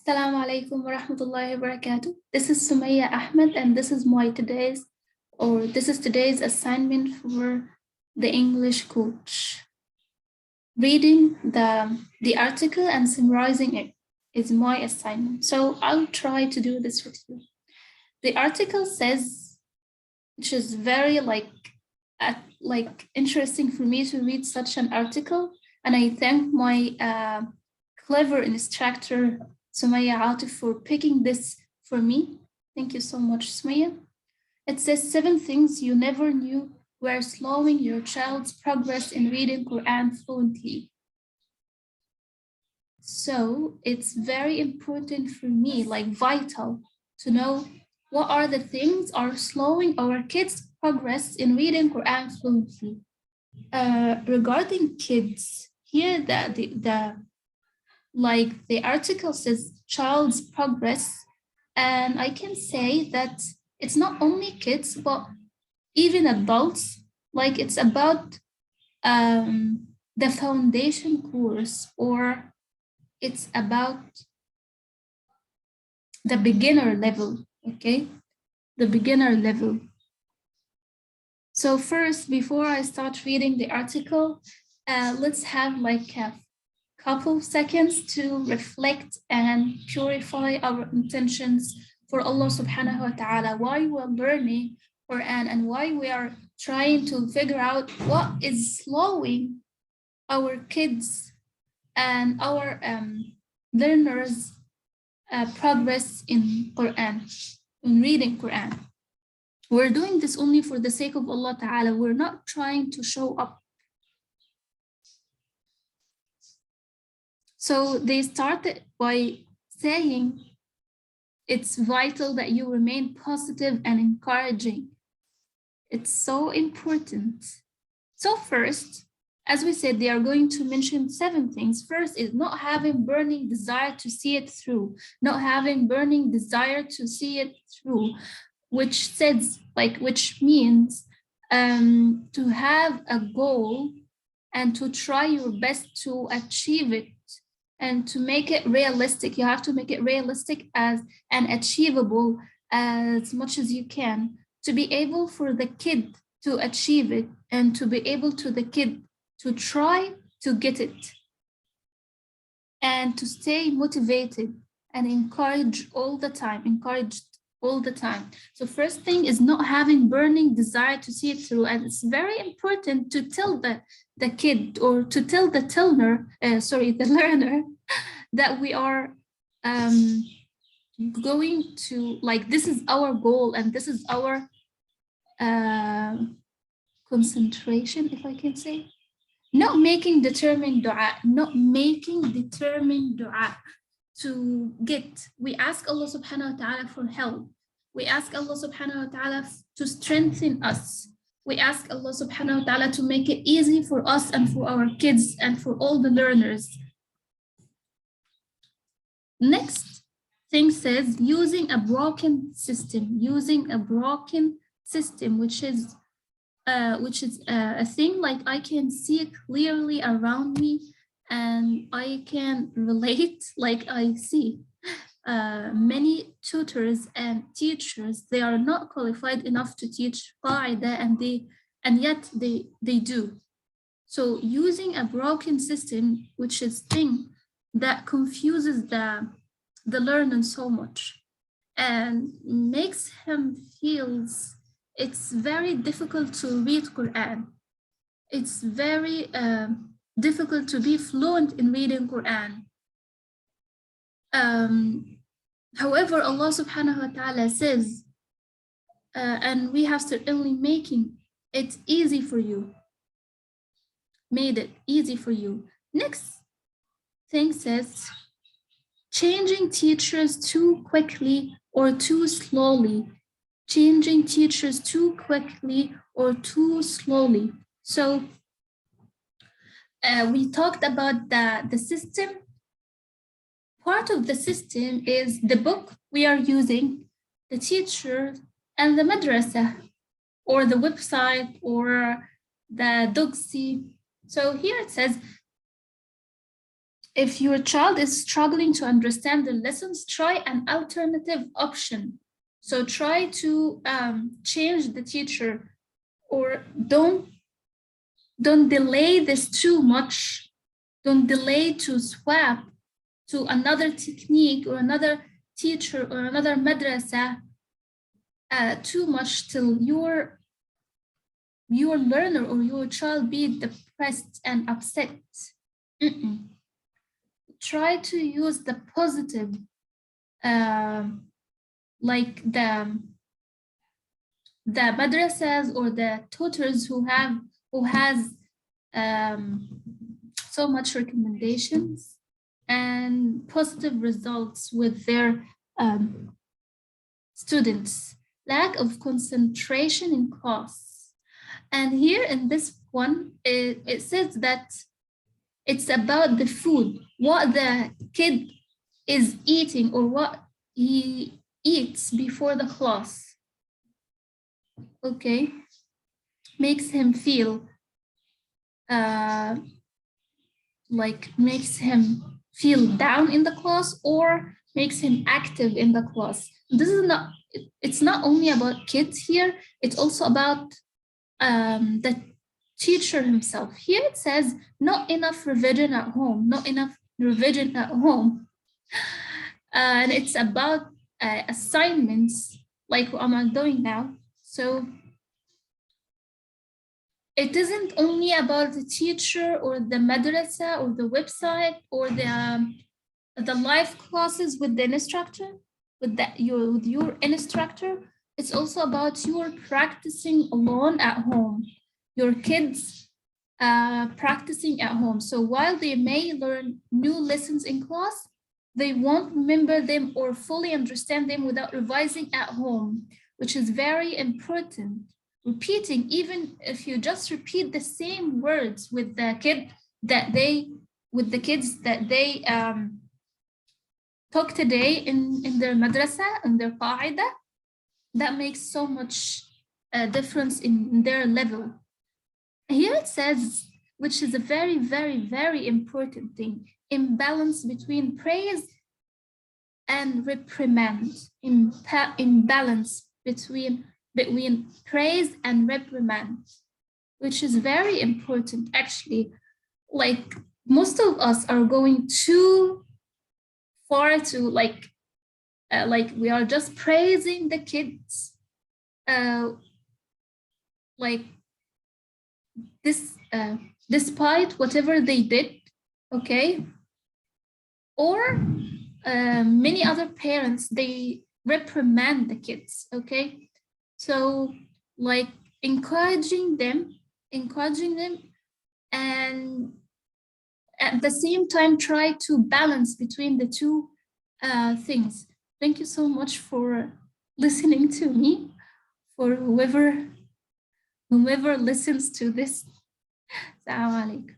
Assalamu alaikum wa rahmatullahi wa barakatuh. This is Somia Ahmed, and this is today's assignment for the English coach. Reading the article and summarizing it is my assignment. So I'll try to do this with you. The article says, which is very interesting for me to read such an article, and I thank my clever instructor Somia Atif for picking this for me. Thank you so much, Sumaya. It says 7 things you never knew were slowing your child's progress in reading Quran fluently. So it's very important for me, like vital, to know what are the things are slowing our kids' progress in reading Quran fluently. Regarding kids, here the article says child's progress, and I can say that it's not only kids but even adults. Like it's about the foundation course, or it's about the beginner level. Okay, the beginner level. So first, before I start reading the article, let's have like a couple seconds to reflect and purify our intentions for Allah subhanahu wa ta'ala, why we're learning Quran and why we are trying to figure out what is slowing our kids and our learners progress in Quran, in reading Quran. We're doing this only for the sake of Allah ta'ala. We're not trying to show up. So they started by saying it's vital that you remain positive and encouraging. It's so important. So first, as we said, they are going to mention 7 things. First is not having burning desire to see it through, not having burning desire to see it through, which means to have a goal and to try your best to achieve it. And to make it realistic, you have to make it realistic and achievable as much as you can, to be able for the kid to achieve it and to be able to the kid to try to get it and to stay motivated and encouraged all the time. So first thing is not having burning desire to see it through. And it's very important to tell the kid, or to tell the learner that we are going to, like, this is our goal and this is our concentration, if I can say. Not making determined dua to get. We ask Allah subhanahu wa ta'ala for help. We ask Allah subhanahu wa ta'ala to strengthen us. We ask Allah subhanahu wa ta'ala to make it easy for us and for our kids and for all the learners. Next thing says using a broken system, which is a thing like I can see it clearly around me and I can relate, like I see many tutors and teachers, they are not qualified enough to teach qaida, and yet they do. So using a broken system, which is thing that confuses the learner so much and makes him feels it's very difficult to read Quran. It's very difficult to be fluent in reading Quran. However, Allah subhanahu wa ta'ala says, and we have certainly making it easy for you. Made it easy for you. Next thing says, changing teachers too quickly or too slowly. Changing teachers too quickly or too slowly. So we talked about the system. Part of the system is the book we are using, the teacher, and the madrasa, or the website, or the doxy. So here it says, If your child is struggling to understand the lessons, try an alternative option. So try to change the teacher, or don't delay this too much. Don't delay to swap to another technique or another teacher or another madrasa too much till your learner or your child be depressed and upset. Mm-mm. Try to use the positive, like the madrasas or the tutors who has so much recommendations and positive results with their students. Lack of concentration in class. And here in this one, it says that it's about the food, what the kid is eating or what he eats before the class. Okay, makes him feel makes him feel down in the class or makes him active in the class. This is not, it's not only about kids here, it's also about the teacher himself. Here it says not enough revision at home, not enough revision at home. And it's about assignments like what I'm doing now. So it isn't only about the teacher or the madrasa or the website or the live classes with the instructor, with your instructor. It's also about your practicing alone at home, your kids practicing at home. So while they may learn new lessons in class, they won't remember them or fully understand them without revising at home, which is very important. Repeating, even if you just repeat the same words with the kids that they talk today in their madrasa and their qaida, that makes so much difference in their level. Here it says, which is a very, very, very important thing, imbalance between praise and reprimand. Imbalance between praise and reprimand, which is very important actually. Like most of us are going too far to like we are just praising the kids like this despite whatever they did, okay? Or many other parents, they reprimand the kids, okay? So like encouraging them, and at the same time try to balance between the two things. Thank you so much for listening to me. For whoever listens to this, Assalamu alaikum.